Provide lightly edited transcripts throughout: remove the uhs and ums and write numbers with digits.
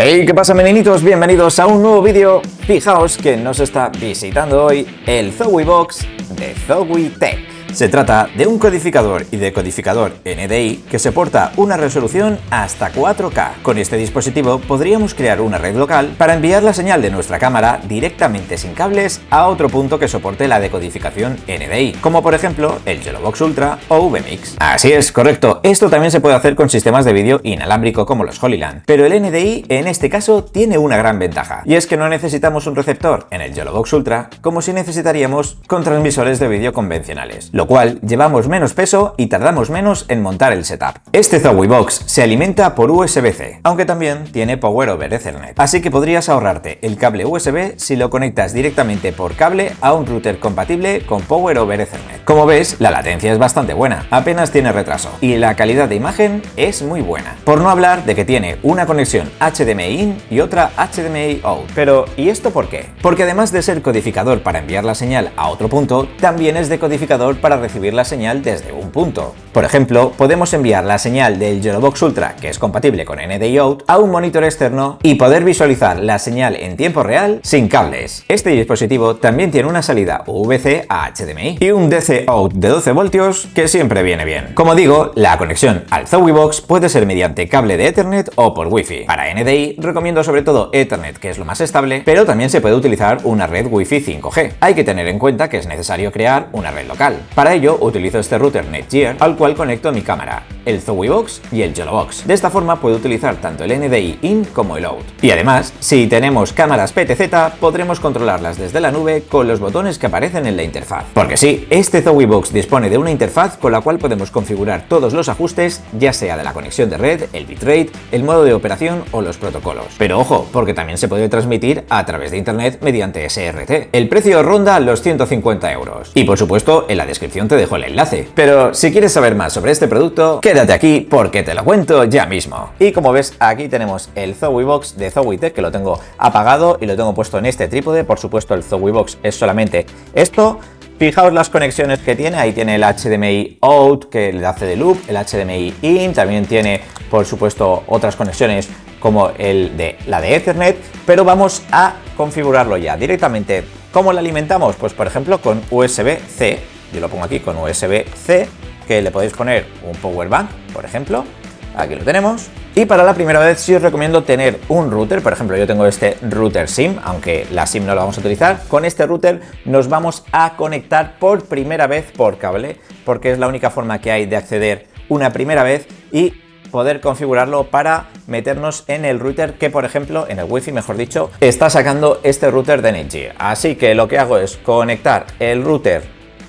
Hey, ¿qué pasa, meninitos? Bienvenidos a un nuevo vídeo. Fijaos que nos está visitando hoy el Zowie Box de Zowie Tech. Se trata de un codificador y decodificador NDI que soporta una resolución hasta 4K. Con este dispositivo podríamos crear una red local para enviar la señal de nuestra cámara directamente sin cables a otro punto que soporte la decodificación NDI, como por ejemplo el Yelobox Ultra o VMix. Así es, correcto. Esto también se puede hacer con sistemas de vídeo inalámbrico como los Holyland, pero el NDI en este caso tiene una gran ventaja, y es que no necesitamos un receptor en el Yelobox Ultra como si necesitaríamos con transmisores de vídeo convencionales, lo cual llevamos menos peso y tardamos menos en montar el setup. Este Zowie Box se alimenta por USB-C, aunque también tiene Power over Ethernet, así que podrías ahorrarte el cable USB si lo conectas directamente por cable a un router compatible con Power over Ethernet. Como ves, la latencia es bastante buena, apenas tiene retraso, y la calidad de imagen es muy buena. Por no hablar de que tiene una conexión HDMI in y otra HDMI out. Pero, ¿y esto por qué? Porque además de ser codificador para enviar la señal a otro punto, también es decodificador para recibir la señal desde un punto. Por ejemplo, podemos enviar la señal del Yelobox Ultra, que es compatible con NDI out, a un monitor externo y poder visualizar la señal en tiempo real sin cables. Este dispositivo también tiene una salida UVC a HDMI y un DC out de 12 voltios que siempre viene bien. Como digo, la conexión al Zowie Box puede ser mediante cable de Ethernet o por Wi-Fi. Para NDI recomiendo sobre todo Ethernet, que es lo más estable, pero también se puede utilizar una red Wi-Fi 5G. Hay que tener en cuenta que es necesario crear una red local. Para ello utilizo este router Netgear al cual conecto mi cámara, el Zowie Box y el Yelobox. De esta forma puedo utilizar tanto el NDI in como el out. Y además, si tenemos cámaras PTZ, podremos controlarlas desde la nube con los botones que aparecen en la interfaz. Porque sí, este Zowie Box dispone de una interfaz con la cual podemos configurar todos los ajustes, ya sea de la conexión de red, el bitrate, el modo de operación o los protocolos. Pero ojo, porque también se puede transmitir a través de internet mediante SRT. El precio ronda los 150 euros. Y por supuesto, en la descripción te dejo el enlace. Pero si quieres saber más sobre este producto, quédate aquí porque te lo cuento ya mismo. Y como ves, aquí tenemos el Zowie Box de Zowie Tech, que lo tengo apagado y lo tengo puesto en este trípode. Por supuesto, el Zowie Box es solamente esto. Fijaos las conexiones que tiene, ahí tiene el HDMI out que le hace de loop, el HDMI in, también tiene por supuesto otras conexiones como la de Ethernet, pero vamos a configurarlo ya directamente. ¿Cómo lo alimentamos? Pues por ejemplo con USB-C, yo lo pongo aquí con USB-C, que le podéis poner un power bank, por ejemplo, aquí lo tenemos. Y para la primera vez sí os recomiendo tener un router, por ejemplo yo tengo este router SIM, aunque la SIM no la vamos a utilizar. Con este router nos vamos a conectar por primera vez por cable, porque es la única forma que hay de acceder una primera vez y poder configurarlo para meternos en el router que, por ejemplo, en el Wi-Fi, mejor dicho, está sacando este router de Netgear. Así que lo que hago es conectar el router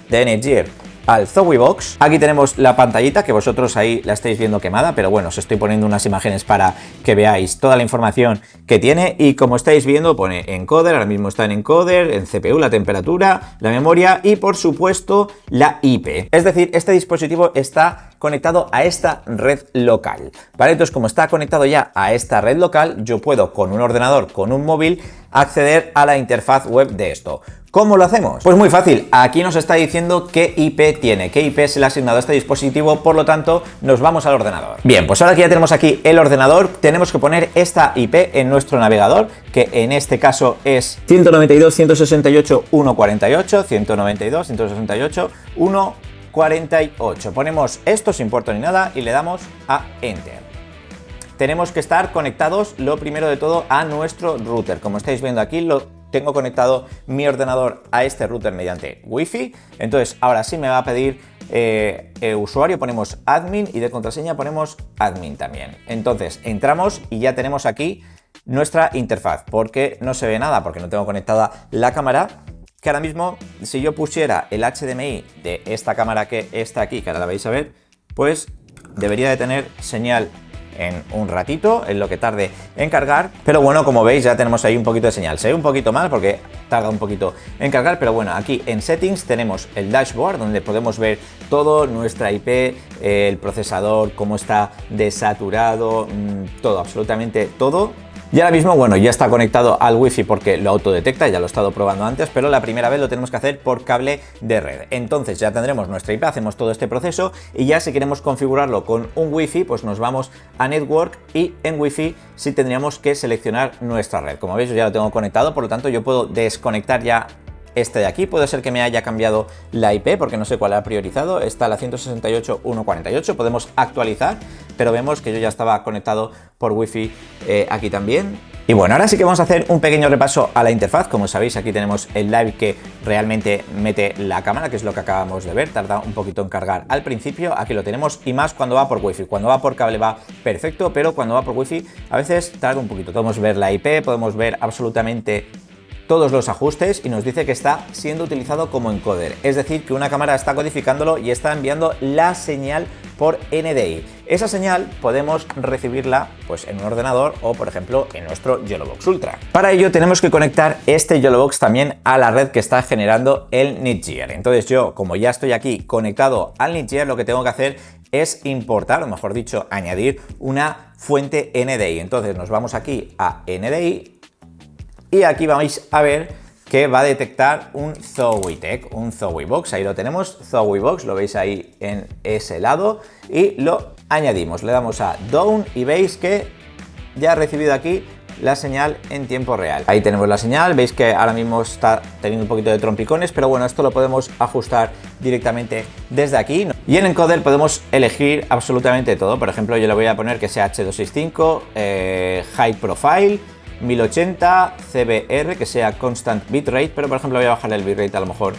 de Netgear al Zowie Box. Aquí tenemos la pantallita que vosotros ahí la estáis viendo quemada, pero bueno, os estoy poniendo unas imágenes para que veáis toda la información que tiene, y como estáis viendo pone encoder, ahora mismo está en encoder, en CPU la temperatura, la memoria y por supuesto la IP. Es decir, este dispositivo está conectado a esta red local, ¿vale? Entonces, como está conectado ya a esta red local, yo puedo con un ordenador, con un móvil, acceder a la interfaz web de esto. ¿Cómo lo hacemos? Pues muy fácil, aquí nos está diciendo qué IP tiene, qué IP se le ha asignado a este dispositivo, por lo tanto nos vamos al ordenador. Bien, pues ahora que ya tenemos aquí el ordenador, tenemos que poner esta IP en nuestro navegador, que en este caso es 192.168.148, 192.168.148. Ponemos esto sin puerto ni nada y le damos a Enter. Tenemos que estar conectados, lo primero de todo, a nuestro router. Como estáis viendo aquí, tengo conectado mi ordenador a este router mediante Wi-Fi. Entonces ahora sí me va a pedir usuario, ponemos admin, y de contraseña ponemos admin también. Entonces entramos y ya tenemos aquí nuestra interfaz, porque no se ve nada, porque no tengo conectada la cámara, que ahora mismo si yo pusiera el HDMI de esta cámara que está aquí, que ahora la vais a ver, pues debería de tener señal en un ratito, en lo que tarde en cargar. Pero bueno, como veis ya tenemos ahí un poquito de señal. Se ve un poquito mal porque tarda un poquito en cargar, pero bueno, aquí en Settings tenemos el dashboard donde podemos ver todo, nuestra IP, el procesador, cómo está desaturado, todo, absolutamente todo. Y ahora mismo, bueno, ya está conectado al Wi-Fi porque lo autodetecta, ya lo he estado probando antes, pero la primera vez lo tenemos que hacer por cable de red. Entonces ya tendremos nuestra IP, hacemos todo este proceso y ya si queremos configurarlo con un Wi-Fi, pues nos vamos a Network y en Wi-Fi sí tendríamos que seleccionar nuestra red. Como veis, yo ya lo tengo conectado, por lo tanto yo puedo desconectar ya este de aquí. Puede ser que me haya cambiado la IP porque no sé cuál ha priorizado. Está la 168.148. Podemos actualizar, pero vemos que yo ya estaba conectado por Wi-Fi aquí también. Y bueno, ahora sí que vamos a hacer un pequeño repaso a la interfaz. Como sabéis, aquí tenemos el live que realmente mete la cámara, que es lo que acabamos de ver. Tarda un poquito en cargar al principio. Aquí lo tenemos y más cuando va por Wi-Fi. Cuando va por cable va perfecto, pero cuando va por Wi-Fi a veces tarda un poquito. Podemos ver la IP, podemos ver absolutamente todos los ajustes y nos dice que está siendo utilizado como encoder, es decir, que una cámara está codificándolo y está enviando la señal por NDI. Esa señal podemos recibirla pues en un ordenador o por ejemplo en nuestro YOLOVOX Ultra. Para ello tenemos que conectar este YOLOVOX también a la red que está generando el Netgear. Entonces yo, como ya estoy aquí conectado al Netgear, lo que tengo que hacer es importar, o mejor dicho, añadir una fuente NDI. Entonces nos vamos aquí a NDI y aquí vais a ver que va a detectar un ZowiTech, un ZowiBox. Ahí lo tenemos, ZowiBox, lo veis ahí en ese lado y lo añadimos. Le damos a Down y veis que ya ha recibido aquí la señal en tiempo real. Ahí tenemos la señal, veis que ahora mismo está teniendo un poquito de trompicones, pero bueno, esto lo podemos ajustar directamente desde aquí. Y en encoder podemos elegir absolutamente todo. Por ejemplo, yo le voy a poner que sea H265, High Profile, 1080, CBR, que sea Constant Bitrate, pero por ejemplo voy a bajar el bitrate a lo mejor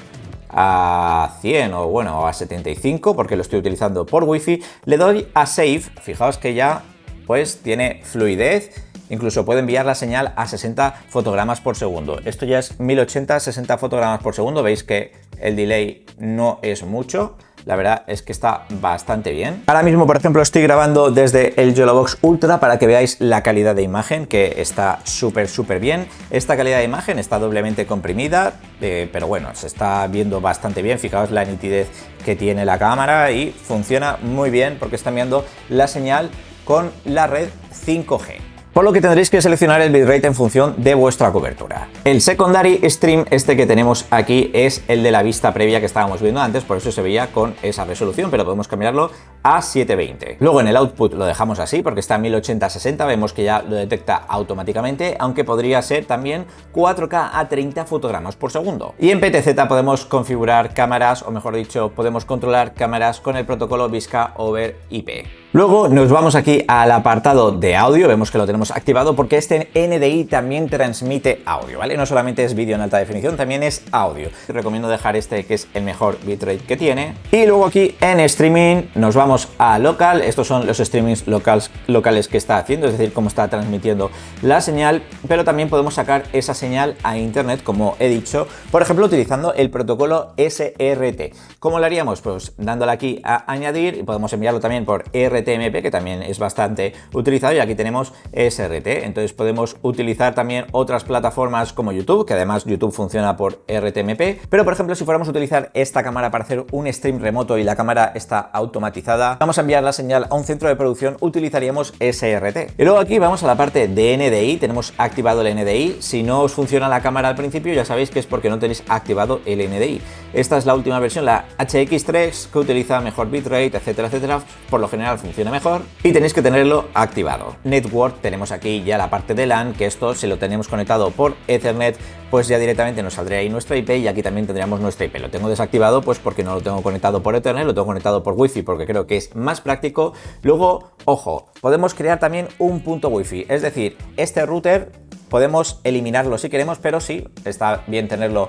a 100 o bueno a 75 porque lo estoy utilizando por Wi-Fi. Le doy a Save, fijaos que ya pues tiene fluidez, incluso puede enviar la señal a 60 fotogramas por segundo. Esto ya es 1080, 60 fotogramas por segundo, veis que el delay no es mucho. La verdad es que está bastante bien. Ahora mismo, por ejemplo, estoy grabando desde el YOLOVOX Ultra para que veáis la calidad de imagen, que está súper bien. Esta calidad de imagen está doblemente comprimida, pero bueno, se está viendo bastante bien. Fijaos la nitidez que tiene la cámara y funciona muy bien porque está enviando la señal con la red 5G. Por lo que tendréis que seleccionar el bitrate en función de vuestra cobertura. El secondary stream, este que tenemos aquí, es el de la vista previa que estábamos viendo antes, por eso se veía con esa resolución, pero podemos cambiarlo a 720. Luego en el output lo dejamos así porque está en 1080-60, vemos que ya lo detecta automáticamente, aunque podría ser también 4K a 30 fotogramas por segundo. Y en PTZ podemos configurar cámaras, o mejor dicho, podemos controlar cámaras con el protocolo VISCA over IP. Luego nos vamos aquí al apartado de audio, vemos que lo tenemos activado porque este NDI también transmite audio, ¿vale? No solamente es vídeo en alta definición, también es audio. Recomiendo dejar este que es el mejor bitrate que tiene. Y luego aquí en streaming nos vamos a local, estos son los streamings locales que está haciendo, es decir, cómo está transmitiendo la señal, pero también podemos sacar esa señal a internet, como he dicho, por ejemplo, utilizando el protocolo SRT. ¿Cómo lo haríamos? Pues dándole aquí a añadir y podemos enviarlo también por RTMP, que también es bastante utilizado, y aquí tenemos SRT. Entonces podemos utilizar también otras plataformas como YouTube, que además YouTube funciona por RTMP, pero por ejemplo si fuéramos a utilizar esta cámara para hacer un stream remoto y la cámara está automatizada, vamos a enviar la señal a un centro de producción, utilizaríamos SRT. Y luego aquí vamos a la parte de NDI, tenemos activado el NDI. Si no os funciona la cámara al principio, ya sabéis que es porque no tenéis activado el NDI. Esta es la última versión, la HX3, que utiliza mejor bitrate, etcétera, etcétera. Por lo general funciona mejor y tenéis que tenerlo activado. Network, tenemos aquí ya la parte de LAN, que esto si lo tenemos conectado por Ethernet, pues ya directamente nos saldría ahí nuestra IP y aquí también tendríamos nuestra IP. Lo tengo desactivado pues porque no lo tengo conectado por Ethernet, lo tengo conectado por Wi-Fi porque creo que es más práctico. Luego, ojo, podemos crear también un punto Wi-Fi, es decir, este router podemos eliminarlo si queremos, pero sí, está bien tenerlo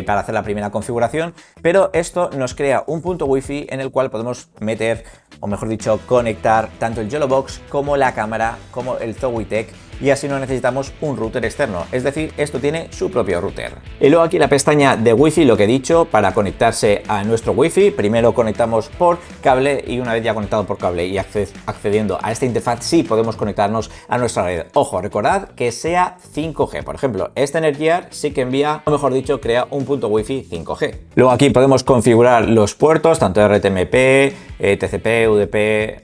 para hacer la primera configuración, pero esto nos crea un punto Wi-Fi en el cual podemos meter, o mejor dicho, conectar tanto el YOLOVOX como la cámara, como el ZowiTech, y así no necesitamos un router externo, es decir, esto tiene su propio router. Y luego aquí la pestaña de Wi-Fi, lo que he dicho, para conectarse a nuestro Wi-Fi, primero conectamos por cable y una vez ya conectado por cable y accediendo a esta interfaz, sí podemos conectarnos a nuestra red. Ojo, recordad que sea 5G, por ejemplo, este Netgear sí que envía, o mejor dicho, crea un punto Wi-Fi 5G. Luego aquí podemos configurar los puertos, tanto RTMP, TCP, UDP,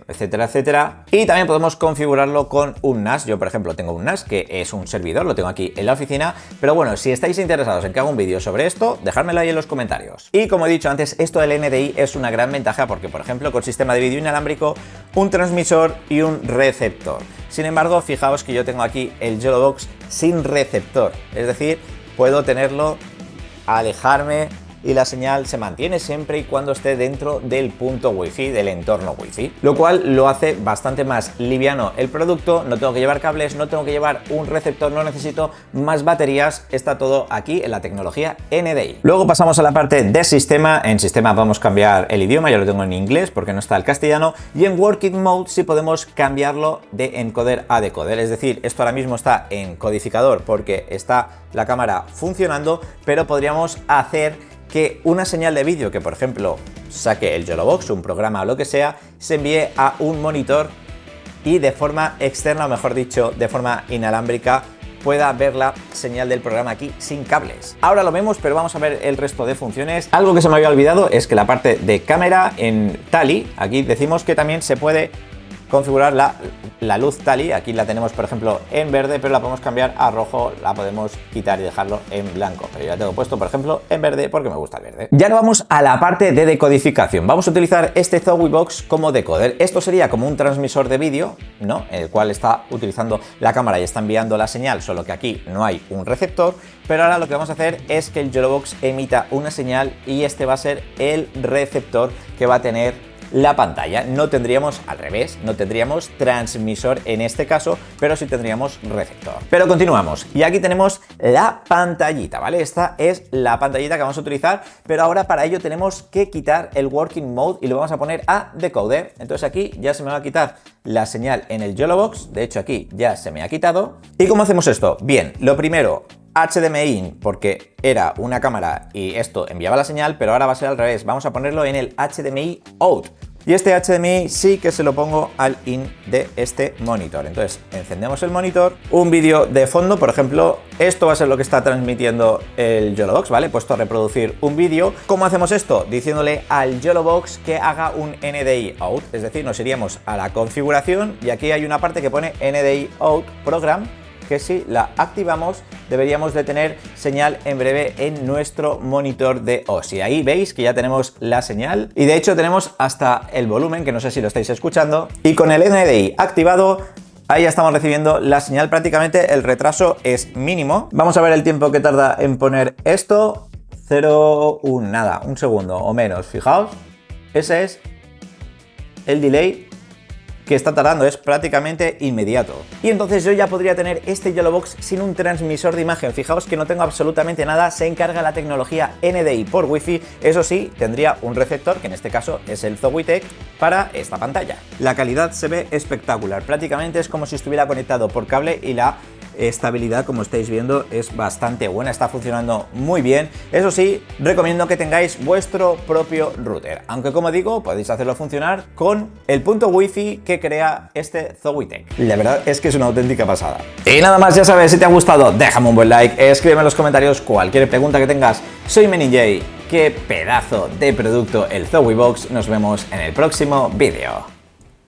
etcétera, etcétera. Y también podemos configurarlo con un NAS. Yo, por ejemplo, tengo un NAS que es un servidor, lo tengo aquí en la oficina. Pero bueno, si estáis interesados en que haga un vídeo sobre esto, dejádmelo ahí en los comentarios. Y como he dicho antes, esto del NDI es una gran ventaja porque, por ejemplo, con sistema de vídeo inalámbrico, un transmisor y un receptor. Sin embargo, fijaos que yo tengo aquí el YOLOVOX sin receptor, es decir, puedo tenerlo, alejarme y la señal se mantiene siempre y cuando esté dentro del punto Wi-Fi, del entorno Wi-Fi, lo cual lo hace bastante más liviano el producto. No tengo que llevar cables, no tengo que llevar un receptor, no necesito más baterías, está todo aquí en la tecnología NDI. Luego pasamos a la parte de sistema. En sistema vamos a cambiar el idioma, ya lo tengo en inglés porque no está el castellano, y en Working Mode sí podemos cambiarlo de encoder a decoder, es decir, esto ahora mismo está en codificador porque está la cámara funcionando, pero podríamos hacer que una señal de vídeo que, por ejemplo, saque el YOLOVOX, un programa o lo que sea, se envíe a un monitor y de forma externa, o mejor dicho, de forma inalámbrica, pueda ver la señal del programa aquí sin cables. Ahora lo vemos, pero vamos a ver el resto de funciones. Algo que se me había olvidado es que la parte de cámara en Tally, aquí decimos que también se puede configurar la luz Tally. Aquí la tenemos, por ejemplo, en verde, pero la podemos cambiar a rojo, la podemos quitar y dejarlo en blanco. Pero yo la tengo puesto, por ejemplo, en verde porque me gusta el verde. Ya nos vamos a la parte de decodificación. Vamos a utilizar este ZowiBox como decoder. Esto sería como un transmisor de vídeo, ¿no? El cual está utilizando la cámara y está enviando la señal, solo que aquí no hay un receptor. Pero ahora lo que vamos a hacer es que el YOLOVOX emita una señal y este va a ser el receptor que va a tener la pantalla. No tendríamos, al revés, no tendríamos transmisor en este caso, pero sí tendríamos receptor. Pero continuamos, y aquí tenemos la pantallita, ¿vale? Esta es la pantallita que vamos a utilizar, pero ahora para ello tenemos que quitar el Working Mode y lo vamos a poner a decoder. Entonces aquí ya se me va a quitar la señal en el YOLOVOX, de hecho aquí ya se me ha quitado. ¿Y cómo hacemos esto? Bien, lo primero, HDMI in, porque era una cámara y esto enviaba la señal, pero ahora va a ser al revés. Vamos a ponerlo en el HDMI out. Y este HDMI sí que se lo pongo al in de este monitor. Entonces encendemos el monitor, un vídeo de fondo, por ejemplo, esto va a ser lo que está transmitiendo el YOLOVOX, ¿vale? Puesto a reproducir un vídeo. ¿Cómo hacemos esto? Diciéndole al YOLOVOX que haga un NDI out, es decir, nos iríamos a la configuración y aquí hay una parte que pone NDI out program, que si la activamos deberíamos de tener señal en breve en nuestro monitor de OSI. Ahí veis que ya tenemos la señal y de hecho tenemos hasta el volumen, que no sé si lo estáis escuchando, y con el NDI activado ahí ya estamos recibiendo la señal. Prácticamente el retraso es mínimo. Vamos a ver el tiempo que tarda en poner esto. 0,1, nada, un segundo o menos, fijaos, ese es el delay que está tardando, es prácticamente inmediato. Y entonces yo ya podría tener este YOLOVOX sin un transmisor de imagen. Fijaos que no tengo absolutamente nada, se encarga la tecnología NDI por Wi-Fi. Eso sí, tendría un receptor, que en este caso es el ZowiTech, para esta pantalla. La calidad se ve espectacular, prácticamente es como si estuviera conectado por cable y la estabilidad, como estáis viendo, es bastante buena, está funcionando muy bien. Eso sí, recomiendo que tengáis vuestro propio router, aunque como digo, podéis hacerlo funcionar con el punto Wi-Fi que crea este ZowiTech. La verdad es que es una auténtica pasada. Y nada más, ya sabes, si te ha gustado, déjame un buen like, escríbeme en los comentarios cualquier pregunta que tengas. Soy MeninJ, qué pedazo de producto el ZowiBox. Nos vemos en el próximo vídeo.